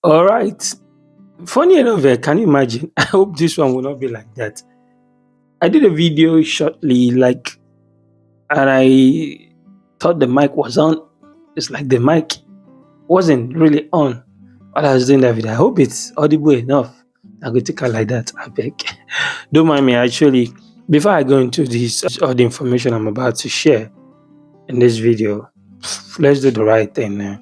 All right. Funny enough, can you imagine? I hope this one will not be like that. I did a video shortly, and I thought the mic was on. It's like the mic wasn't really on while I was doing that video. I hope it's audible enough. I go take her like that. I beg. Don't mind me. Actually, before I go into this, all the information I'm about to share in this video, let's do the right thing now.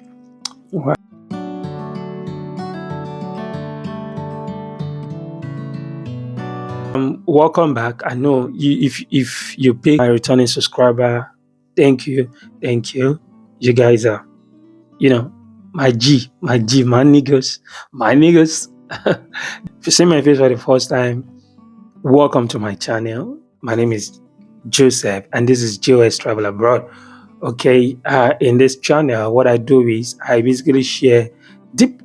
Welcome back. I know you if you pay my returning subscriber, thank you, thank you. You guys are, you know, my niggas, my niggas. If you see my face for the first time, welcome to my channel. My name is Joseph, and this is J.O.S Travel Abroad. Okay, in this channel, what I do is I basically share deep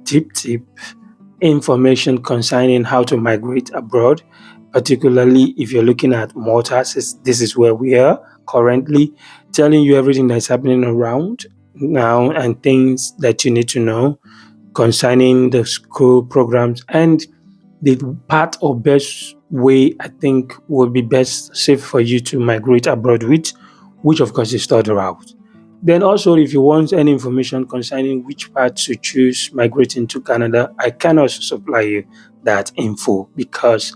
information concerning how to migrate abroad, particularly if you're looking at Malta. This is where we are currently, telling you everything that's happening around now and things that you need to know concerning the school programs and the part or best way I think would be best safe for you to migrate abroad with, which of course is third route. Then also, if you want any information concerning which part to choose migrating to Canada, I can also supply you that info because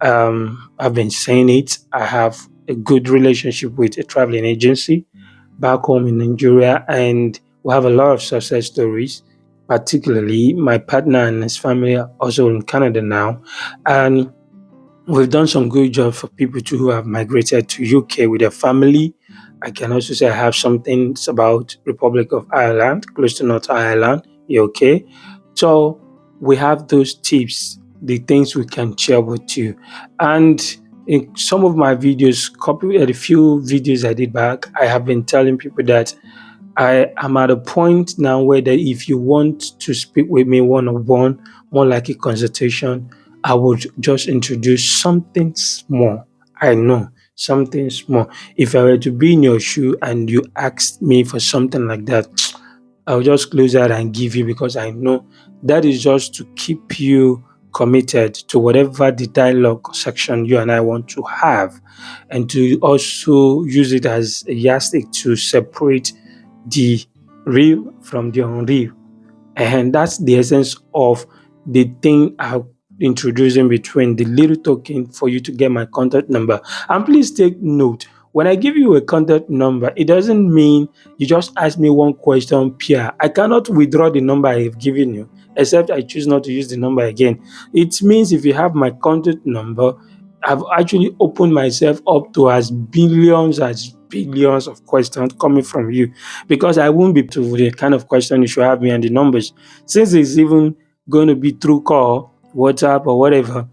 I've been saying it. I have a good relationship with a traveling agency back home in Nigeria, and we have a lot of success stories. Particularly, my partner and his family are also in Canada now, and we've done some good job for people too who have migrated to UK with their family. I can also say I have some things about Republic of Ireland, close to North Ireland, UK. So we have those tips, the things we can share with you. And in some of my videos, a few videos I did back, I have been telling people that I am at a point now where that if you want to speak with me one-on-one, more like a consultation, I would just introduce something small. I know something small. If I were to be in your shoe and you asked me for something like that, I'll just close that and give you because I know that is just to keep you committed to whatever the dialogue section you and I want to have, and to also use it as a yardstick to separate the real from the unreal. And that's the essence of the thing I'm introducing between the little token for you to get my contact number. And please take note, when I give you a contact number, it doesn't mean you just ask me one question per. I cannot withdraw the number I've given you, except I choose not to use the number again. It means if you have my contact number, I've actually opened myself up to as billions of questions coming from you, because I won't be to the kind of question you should have me and the numbers. Since it's even going to be through call, WhatsApp, or whatever,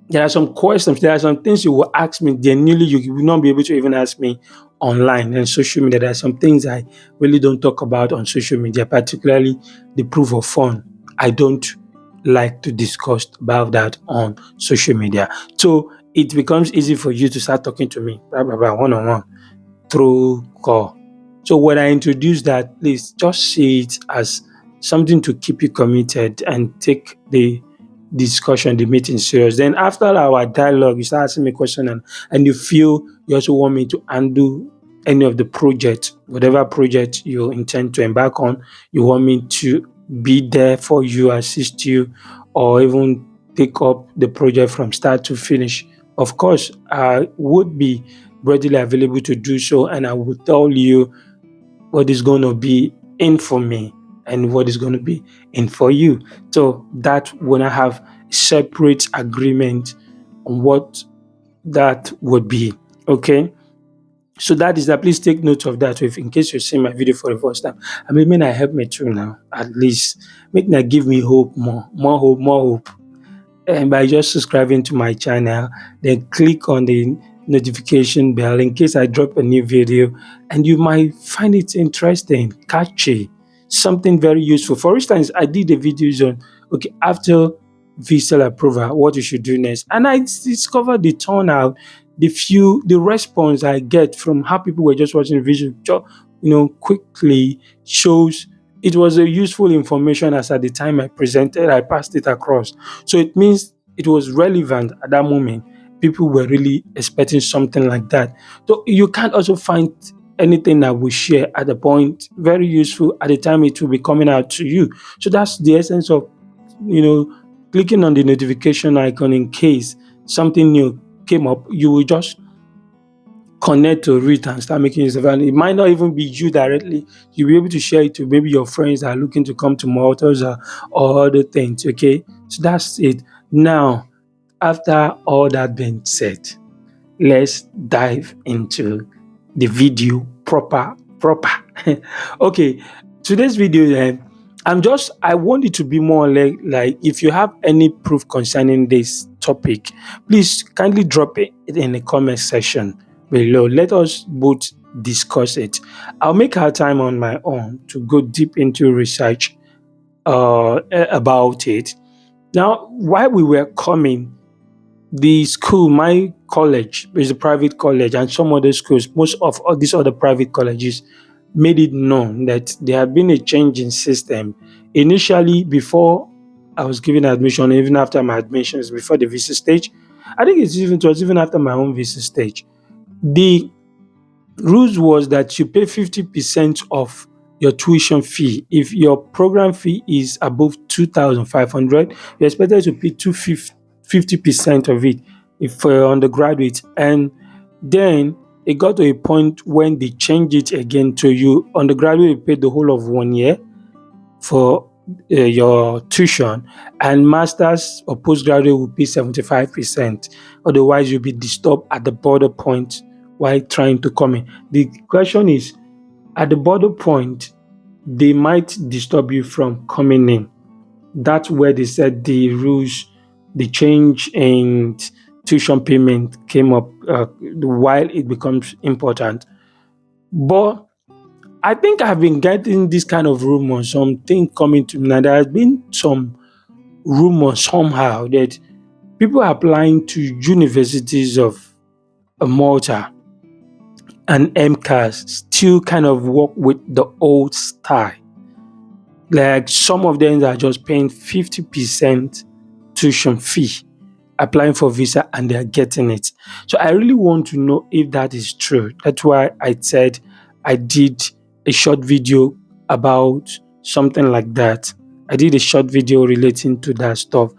there are some questions, there are some things you will ask me genuinely you will not be able to even ask me online and social media. There are some things I really don't talk about on social media, particularly the proof of fund. I don't like to discuss about that on social media. So it becomes easy for you to start talking to me, blah, blah, blah, one-on-one through call. So when I introduce that, please just see it as something to keep you committed and take the discussion, the meeting serious. Then after our dialogue, you start asking me question, and you feel you also want me to undo any of the project, whatever project you intend to embark on, you want me to be there for you, assist you, or even take up the project from start to finish. Of course, I would be readily available to do so, and I will tell you what is going to be in for me and what is going to be in for you. So that when I have separate agreement on what that would be. Okay. So that is that. Please take note of that. If in case you're seeing my video for the first time, I mean, may I help me through now, at least make that give me hope, more hope. And by just subscribing to my channel, then click on the notification bell in case I drop a new video, and you might find it interesting, catchy, something very useful. For instance, I did a video on after visa approval, what you should do next, and I discovered the turnout, the response I get from how people were just watching the video, quickly shows it was a useful information as at the time I presented, I passed it across. So it means it was relevant at that moment. People were really expecting something like that. So you can't also find anything that we share at the point very useful at the time it will be coming out to you. So that's the essence of, you know, clicking on the notification icon in case something new came up. You will just connect to it and start making use of it. And it might not even be you directly. You'll be able to share it to maybe your friends that are looking to come to Malta or other things. Okay. So that's it. Now, after all that being said, let's dive into the video proper. Okay, today's video, I want it to be more like if you have any proof concerning this topic, please kindly drop it in the comment section below. Let us both discuss it. I'll make our time on my own to go deep into research about it. Now, while we were coming, the school, my college is a private college, and some other schools, most of all these other private colleges, made it known that there had been a change in system. Initially, before I was given admission, even after my admissions, before the visa stage, I think it was even after my own visa stage. The rules was that you pay 50% of your tuition fee. If your program fee is above 2,500, you're expected to pay 50% of it if for undergraduate. And then it got to a point when they changed it again to you undergraduate, you pay the whole of 1 year for your tuition, and masters or postgraduate will pay 75%. Otherwise, you'll be disturbed at the border point while trying to come in. The question is, at the border point, they might disturb you from coming in. That's where they said the rules, the change in tuition payment came up while it becomes important. But I think I've been getting this kind of rumors, something coming to me. Now, there has been some rumors somehow that people are applying to universities of Malta and MCAS still kind of work with the old style. Like some of them are just paying 50% tuition fee, applying for visa, and they're getting it. So I really want to know if that is true. That's why I said I did a short video about something like that. I did a short video relating to that stuff.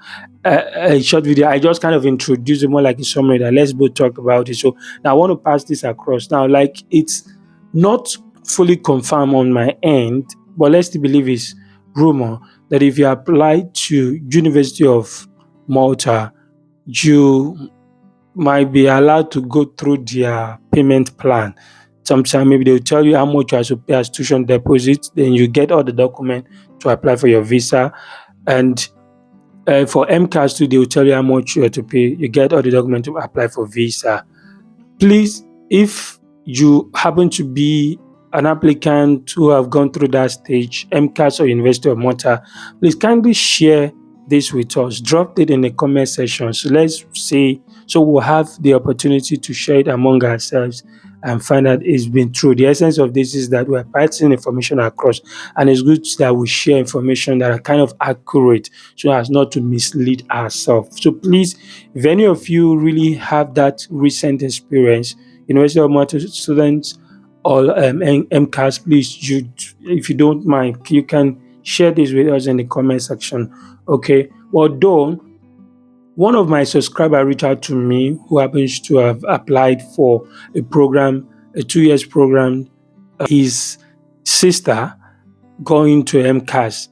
A short video, I just kind of introduced it more like a summary that let's both talk about it. So now I want to pass this across. Now, like it's not fully confirmed on my end, but let's still believe it's rumor that if you apply to University of Malta, you might be allowed to go through their payment plan. Sometimes maybe they'll tell you how much you have to pay as tuition deposit, then you get all the documents to apply for your visa. And for MCAS too, they'll tell you how much you have to pay. You get all the documents to apply for visa. Please, if you happen to be an applicant who have gone through that stage, MCAS or University of Malta, please kindly share this with us. Drop it in the comment section. So let's see. So we'll have the opportunity to share it among ourselves and find out it's been true. The essence of this is that we're passing information across, and it's good that we share information that are kind of accurate so as not to mislead ourselves. So please, if any of you really have that recent experience, University of Malta students or MCAS, please, if you don't mind, you can share this with us in the comment section. Okay. Although one of my subscribers reached out to me who happens to have applied for a program, a 2 years program, his sister going to MCAS.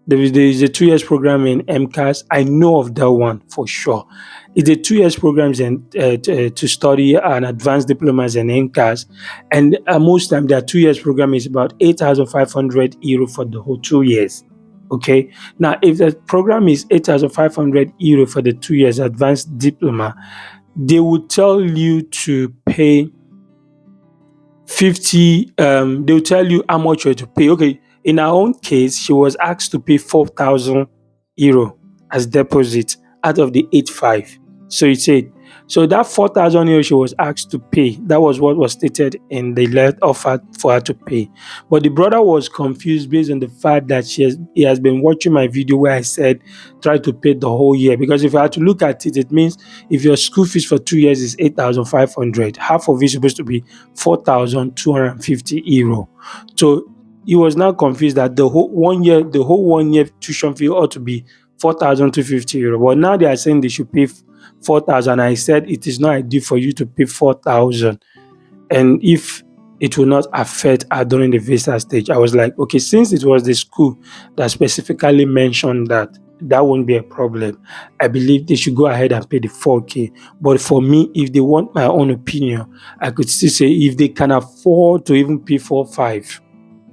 There is a 2 years program in MCAS. I know of that one for sure. It's a 2 years program to study an advanced diplomas in MCAS, and most time their 2 years program is about 8,500 euro for the whole 2 years. Okay. Now, if the program is 8,500 euro for the 2 years advanced diploma, they would tell you to pay 50. They'll tell you how much you have to pay. Okay. In our own case, she was asked to pay 4,000 euro as deposit out of the 8,500. So it said, so that 4,000 euro she was asked to pay, that was what was stated in the letter offer for her to pay. But the brother was confused based on the fact that he has been watching my video where I said try to pay the whole year. Because if I had to look at it, it means if your school fees for 2 years is 8,500, half of it is supposed to be 4,250 euro. So he was now confused that the whole 1 year tuition fee ought to be 4,250 euro. But now they are saying they should pay 4,000. I said it is not ideal for you to pay 4,000. And if it will not affect her during the visa stage, I was like, okay, since it was the school that specifically mentioned that, that won't be a problem. I believe they should go ahead and pay the 4K. But for me, if they want my own opinion, I could still say if they can afford to even pay 4,500,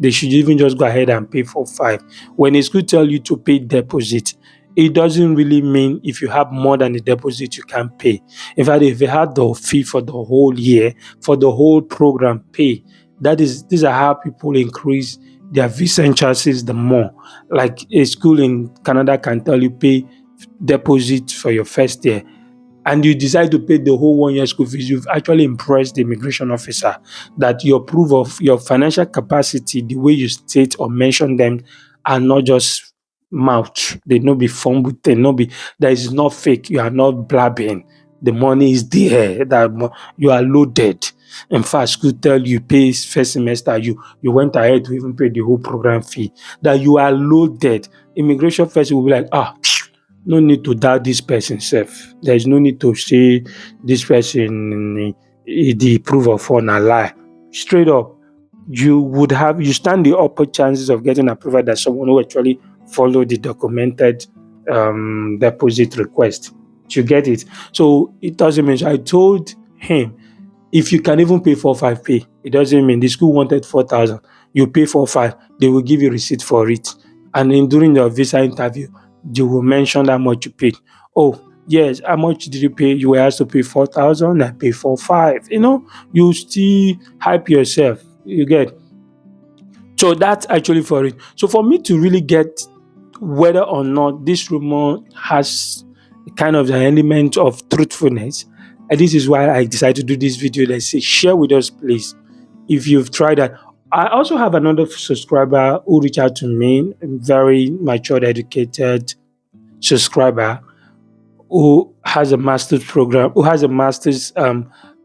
they should even just go ahead and pay 4,500. When a school tell you to pay deposit, it doesn't really mean if you have more than the deposit you can pay. In fact, if you had the fee for the whole year, for the whole program, pay. These are how people increase their visa chances the more. Like a school in Canada can tell you pay deposit for your first year, and you decide to pay the whole 1 year school fees, you've actually impressed the immigration officer that your proof of your financial capacity, the way you state or mention them, are not just mouth. They no be fumble, they no be, that is not fake. You are not blabbing. The money is there. You are loaded. In fact, school tell you pay first semester, you went ahead to even pay the whole program fee. That you are loaded. Immigration first will be like, no need to doubt this person self. There is no need to say this person the proof of one a lie. Straight up, you stand the upper chances of getting approval than someone who actually follow the documented deposit request. You get it? So it doesn't mean, I told him, if you can even pay 4,500, pay. It doesn't mean the school wanted 4,000. You pay 4,500, they will give you receipt for it. And then during your visa interview, they will mention how much you paid. Oh, yes, how much did you pay? You were asked to pay 4,000, I pay 4,500. You still hype yourself. You get. So that's actually for it. So for me to really get whether or not this rumor has kind of an element of truthfulness, and this is why I decided to do this video. Let's say, share with us, please, if you've tried that. I also have another subscriber who reached out to me, a very mature, educated subscriber who has a master's program, who has a master's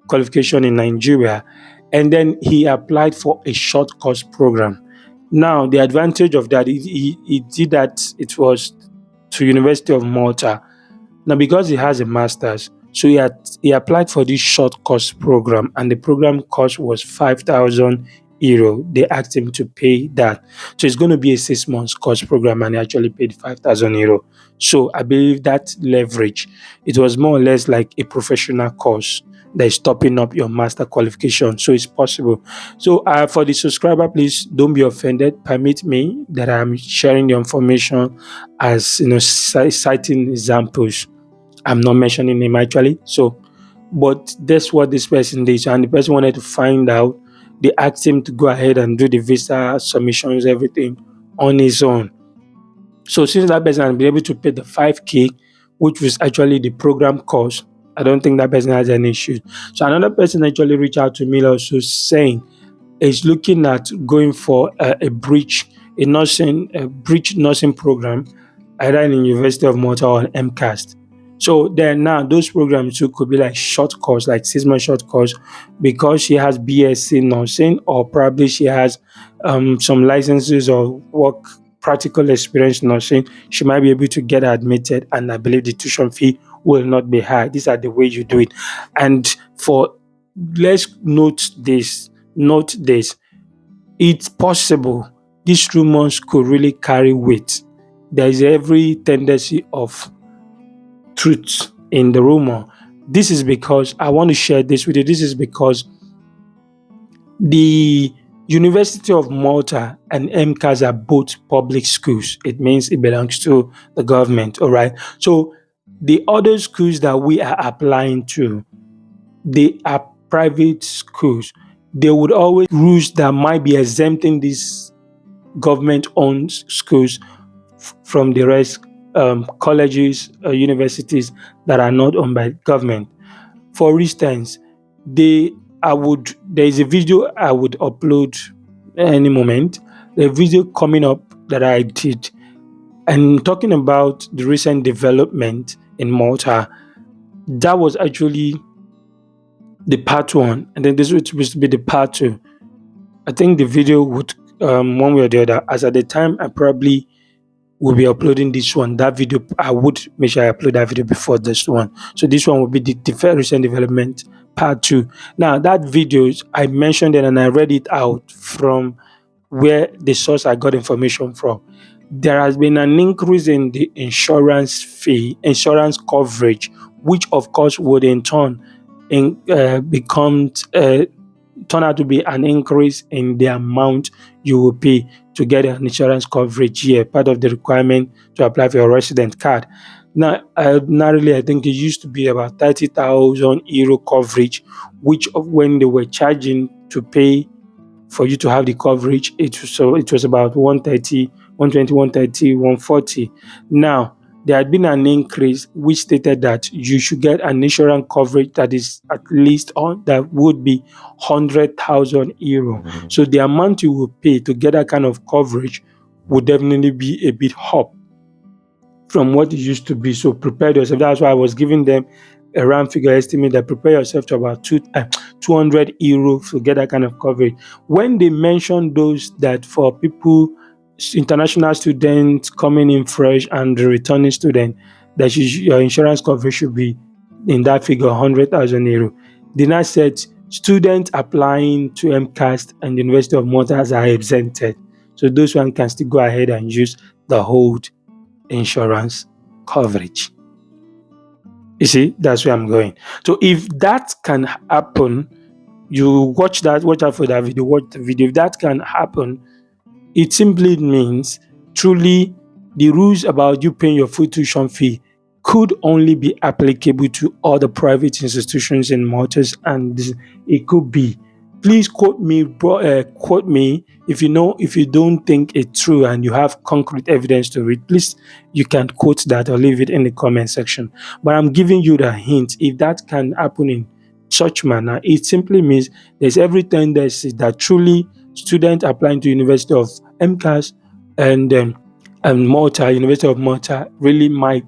qualification in Nigeria, and then he applied for a short course program. Now, the advantage of that, he did that, it was to University of Malta. Now, because he has a master's, so he applied for this short course program, and the program cost was 5,000 euro. They asked him to pay that. So it's going to be a 6 months course program, and he actually paid 5,000 euro. So I believe that leverage, it was more or less like a professional course that is topping up your master qualification. So it's possible. So for the subscriber, please don't be offended. Permit me that I'm sharing the information as citing examples. I'm not mentioning him actually. So, but that's what this person did. And the person wanted to find out. They asked him to go ahead and do the visa submissions, everything on his own. So since that person has been able to pay the 5K, which was actually the program cost, I don't think that person has any issue. So another person actually reached out to me also saying is looking at going for a bridge nursing program, either in the University of Malta or MCAST. So then now those programs too could be like short course, like 6 month short course, because she has BSc nursing, or probably she has some licenses or work practical experience nursing. She might be able to get admitted, and I believe the tuition fee will not be high. These are the way you do it. And for let's note this, it's possible these rumors could really carry weight. There is every tendency of truth in the rumor. This is because I want to share this with you. This is because the University of Malta and MCAS are both public schools. It means it belongs to the government, all right? So the other schools that we are applying to, they are private schools. There would always rules that might be exempting these government-owned schools from the rest. colleges, universities that are not owned by government. For instance, there is a video I would upload any moment. A video coming up that I did, and talking about the recent development in Malta. That was actually the part one, and then this was supposed to be the part two. I think the video would, one way or the other, as at the time I probably will be uploading this one. That video, I would make sure I upload that video before this one. So this one will be the very recent development part two. Now that video, I mentioned it and I read it out from where the source I got information from. There has been an increase in the insurance coverage, which of course would in turn turn out to be an increase in the amount you will pay to get an insurance coverage here, part of the requirement to apply for your resident card. Now, ordinarily, I think it used to be about 30,000 euro coverage, which when they were charging to pay for you to have the coverage, it was about 130, 120, 130, 140. Now, there had been an increase which stated that you should get an insurance coverage that is at least that would be 100,000 euro. So the amount you will pay to get that kind of coverage would definitely be a bit up from what it used to be. So prepare yourself. That's why I was giving them a round figure estimate that prepare yourself to about 200 euro to get that kind of coverage. When they mentioned those that for people, international students coming in fresh and the returning student, that your insurance coverage should be in that figure 100,000 euro. They now said students applying to MCAS and the University of Malta are exempted. So those one can still go ahead and use the whole insurance coverage. You see, that's where I'm going. So if that can happen, you watch out for that video, watch the video. If that can happen, it simply means truly the rules about you paying your full tuition fee could only be applicable to all the private institutions in Malta, and it could be. Please quote me if you don't think it's true and you have concrete evidence to it. Please, you can quote that or leave it in the comment section. But I'm giving you the hint. If that can happen in such manner, it simply means there's every tendency that truly students applying to University of MCAS and Malta, University of Malta, really might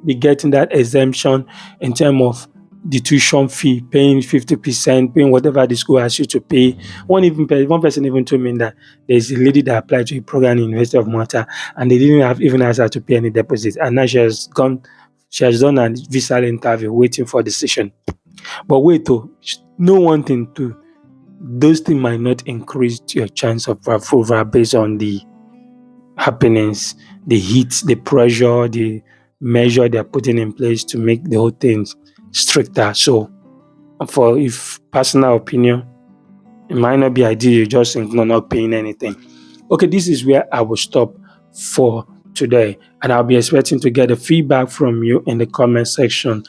be getting that exemption in terms of the tuition fee, paying 50%, paying whatever the school asks you to pay. One person even told me that there's a lady that applied to a program in University of Malta and they didn't even ask her to pay any deposit. And now she has done a visa interview waiting for decision. But wait, know one thing too. Those things might not increase your chance of approval based on the happenings, the heat, the pressure, the measure they're putting in place to make the whole thing stricter. So, if personal opinion, it might not be ideal. You just ignore not paying anything. Okay, this is where I will stop for today, and I'll be expecting to get a feedback from you in the comment section.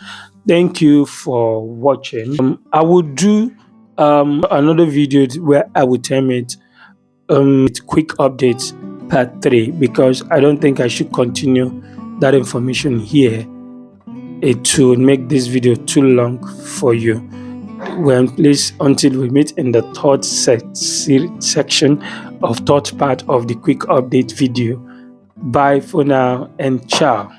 Thank you for watching. I will do another video where I will term it quick updates part 3, because I don't think I should continue that information here. It will make this video too long for you. Please, until we meet in the third section of third part of the quick update video. Bye for now and ciao.